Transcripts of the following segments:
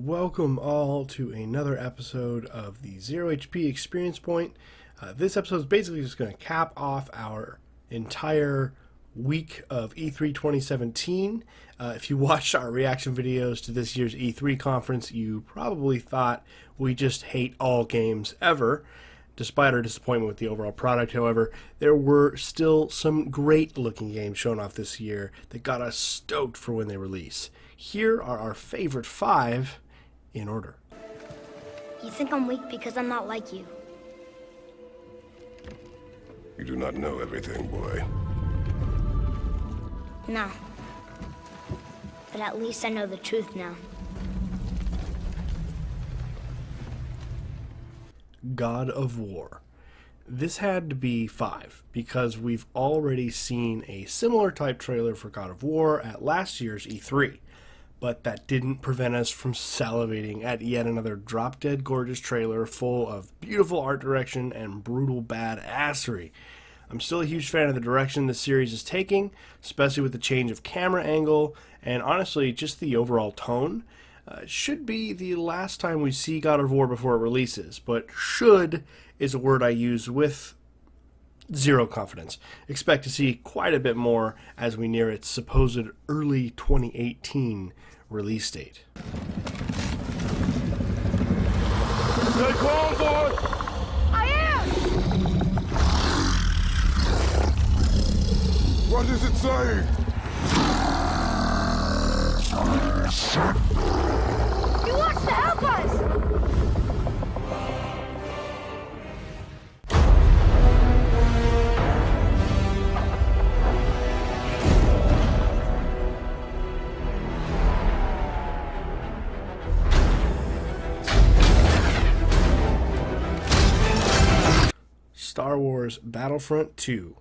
Welcome all to another episode of the ZeroHp Experience Point. This episode is basically just going to cap off our entire week of E3 2017. If you watched our reaction videos to this year's E3 conference, you probably thought we just hate all games ever. Despite our disappointment with the overall product, however, there were still some great looking games shown off this year that got us stoked for when they release. Here are our favorite 5 in order. You think I'm weak because I'm not like you. You do not know everything, boy. No. But at least I know the truth now. God of War. This had to be 5 because we've already seen a similar type trailer for God of War at last year's E3. But that didn't prevent us from salivating at yet another drop-dead gorgeous trailer full of beautiful art direction and brutal badassery. I'm still a huge fan of the direction this series is taking, especially with the change of camera angle, and honestly, just the overall tone. It should be the last time we see God of War before it releases, but should is a word I use with zero confidence. Expect to see quite a bit more as we near its supposed early 2018 release date. Stay calm, boy! I am! What does it say? He wants to help us! Star Wars Battlefront 2.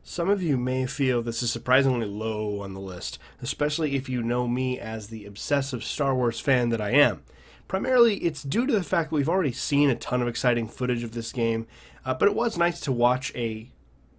Some of you may feel this is surprisingly low on the list, especially if you know me as the obsessive Star Wars fan that I am. Primarily, it's due to the fact that we've already seen a ton of exciting footage of this game, but it was nice to watch a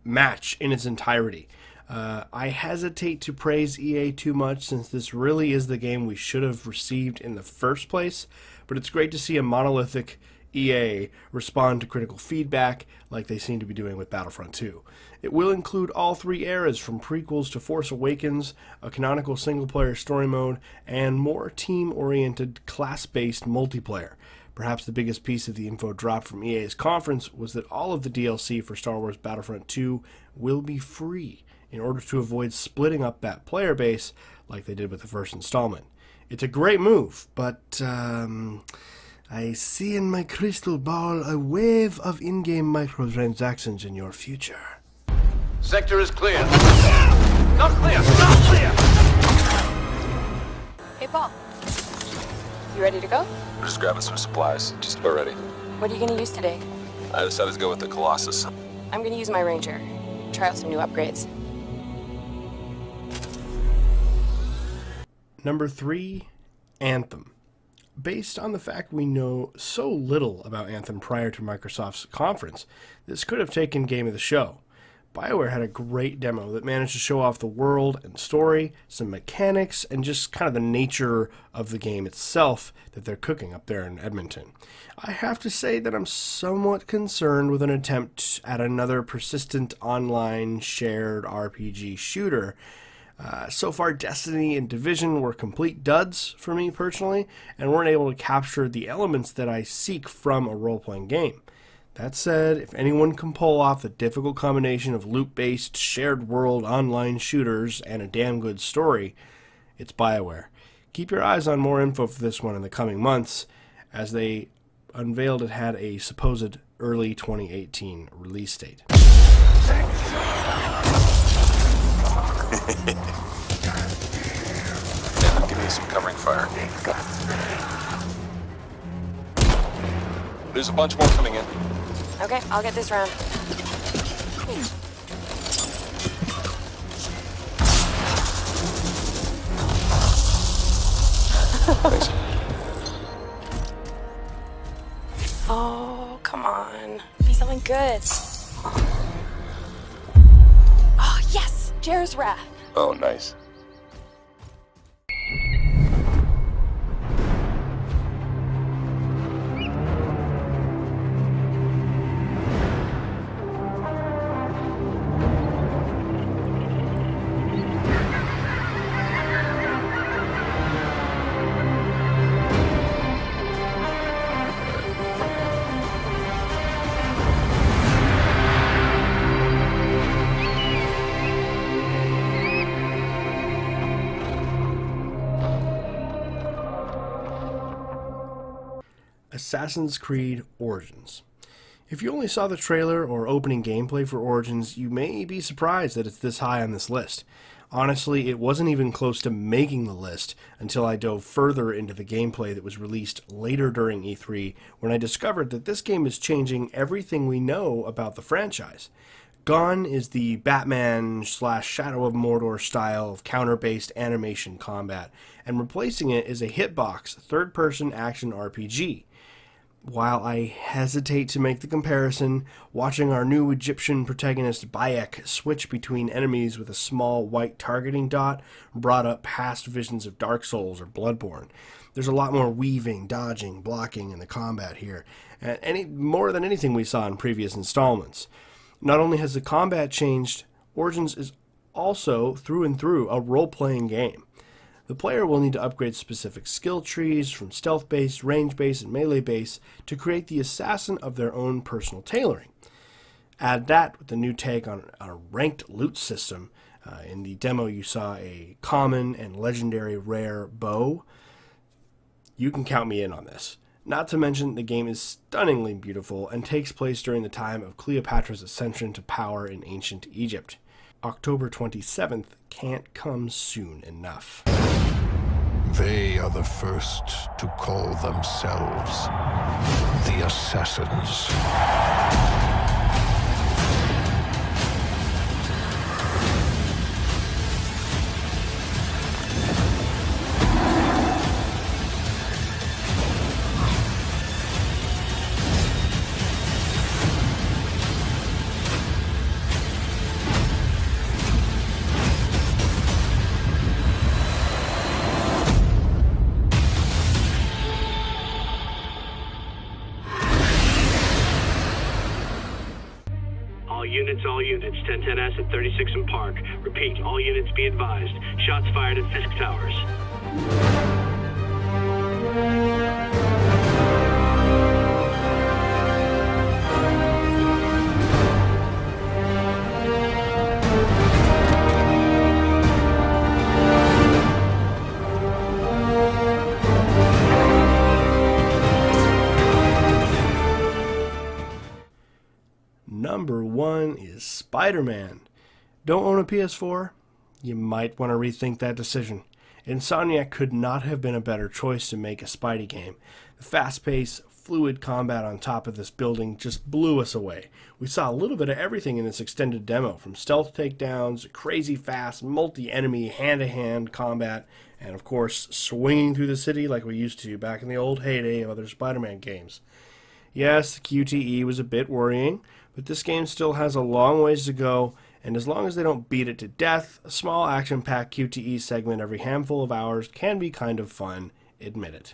match in its entirety. I hesitate to praise EA too much since this really is the game we should have received in the first place, but it's great to see a monolithic EA respond to critical feedback like they seem to be doing with Battlefront 2. It will include all 3 eras from prequels to Force Awakens, a canonical single-player story mode, and more team-oriented, class-based multiplayer. Perhaps the biggest piece of the info dropped from EA's conference was that all of the DLC for Star Wars Battlefront 2 will be free in order to avoid splitting up that player base like they did with the first installment. It's a great move, but I see in my crystal ball a wave of in-game microtransactions in your future. Sector is clear. Not clear! Not clear! Hey, Paul. You ready to go? We're just grabbing some supplies. Just about ready. What are you going to use today? I decided to go with the Colossus. I'm going to use my Ranger. Try out some new upgrades. Number 3, Anthem. Based on the fact we know so little about Anthem prior to Microsoft's conference, this could have taken Game of the Show. BioWare had a great demo that managed to show off the world and story, some mechanics, and just kind of the nature of the game itself that they're cooking up there in Edmonton. I have to say that I'm somewhat concerned with an attempt at another persistent online shared RPG shooter. So far, Destiny and Division were complete duds for me personally, and weren't able to capture the elements that I seek from a role-playing game. That said, if anyone can pull off the difficult combination of loot-based, shared-world online shooters and a damn good story, it's BioWare. Keep your eyes on more info for this one in the coming months, as they unveiled it had a supposed early 2018 release date. Yeah, give me some covering fire. There's a bunch more coming in. Okay, I'll get this round. Thanks. Oh, come on. Be something good. Oh, yes! Jair's Wrath. Oh, nice. Assassin's Creed Origins. If you only saw the trailer or opening gameplay for Origins, you may be surprised that it's this high on this list. Honestly, it wasn't even close to making the list until I dove further into the gameplay that was released later during E3, when I discovered that this game is changing everything we know about the franchise. Gone is the Batman / Shadow of Mordor style of counter-based animation combat, and replacing it is a hitbox, third-person action RPG. While I hesitate to make the comparison, watching our new Egyptian protagonist Bayek switch between enemies with a small white targeting dot brought up past visions of Dark Souls or Bloodborne. There's a lot more weaving, dodging, blocking in the combat here, more than anything we saw in previous installments. Not only has the combat changed, Origins is also, through and through, a role-playing game. The player will need to upgrade specific skill trees from stealth-based, range-based, and melee-based to create the assassin of their own personal tailoring. Add that with the new take on a ranked loot system. In the demo you saw a common and legendary rare bow. You can count me in on this. Not to mention, the game is stunningly beautiful and takes place during the time of Cleopatra's ascension to power in ancient Egypt. October 27th can't come soon enough. They are the first to call themselves the Assassins. All units, 1010S at 36 and Park. Repeat, all units be advised. Shots fired at Fisk Towers. Number 1 is SpiderMan. Don't own a PS4? You might want to rethink that decision. Insomniac could not have been a better choice to make a Spidey game. The fast-paced, fluid combat on top of this building just blew us away. We saw a little bit of everything in this extended demo, from stealth takedowns, crazy fast, multi-enemy, hand-to-hand combat, and of course, swinging through the city like we used to back in the old heyday of other Spider-Man games. Yes, the QTE was a bit worrying, but this game still has a long ways to go, and as long as they don't beat it to death, a small action-packed QTE segment every handful of hours can be kind of fun, admit it.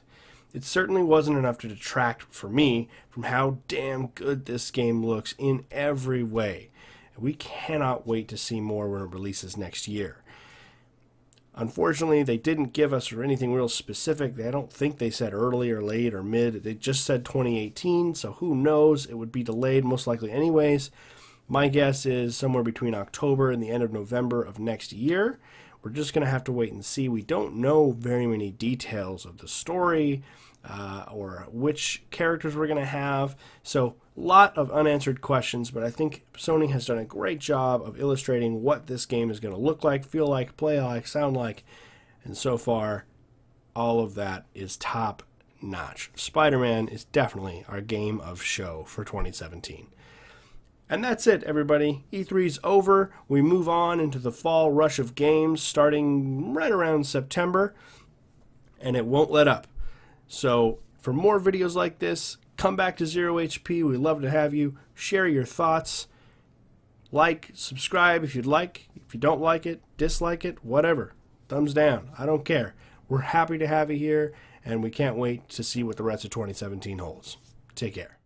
It certainly wasn't enough to detract, for me, from how damn good this game looks in every way. We cannot wait to see more when it releases next year. Unfortunately, they didn't give us anything real specific. I don't think they said early or late or mid. They just said 2018, so who knows? It would be delayed most likely anyways. My guess is somewhere between October and the end of November of next year. We're just going to have to wait and see. We don't know very many details of the story or which characters we're going to have. So a lot of unanswered questions, but I think Sony has done a great job of illustrating what this game is going to look like, feel like, play like, sound like. And so far, all of that is top notch. Spider-Man is definitely our game of show for 2017. And that's it, everybody. E3's over. We move on into the fall rush of games starting right around September, and it won't let up. So for more videos like this, come back to ZeroHp. We'd love to have you. Share your thoughts. Like, subscribe if you'd like. If you don't like it, dislike it, whatever. Thumbs down. I don't care. We're happy to have you here, and we can't wait to see what the rest of 2017 holds. Take care.